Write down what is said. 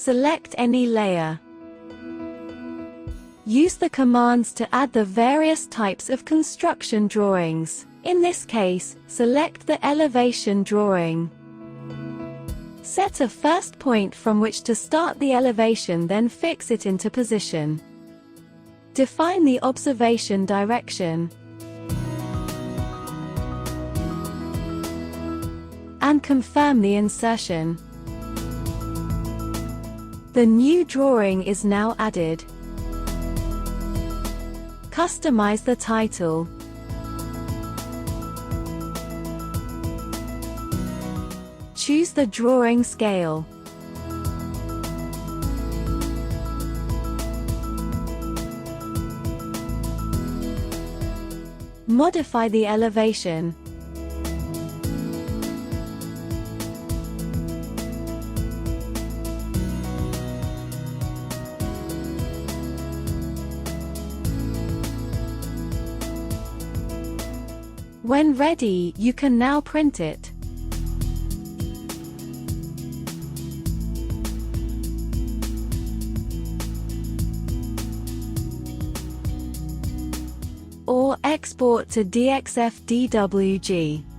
Select any layer. Use the commands to add the various types of construction drawings. In this case, select the elevation drawing. Set a first point from which to start the elevation, then fix it into position. Define the observation direction and confirm the insertion. The new drawing is now added. Customize the title. Choose the drawing scale. Modify the elevation. When ready, you can now print it. Or export to DXF DWG.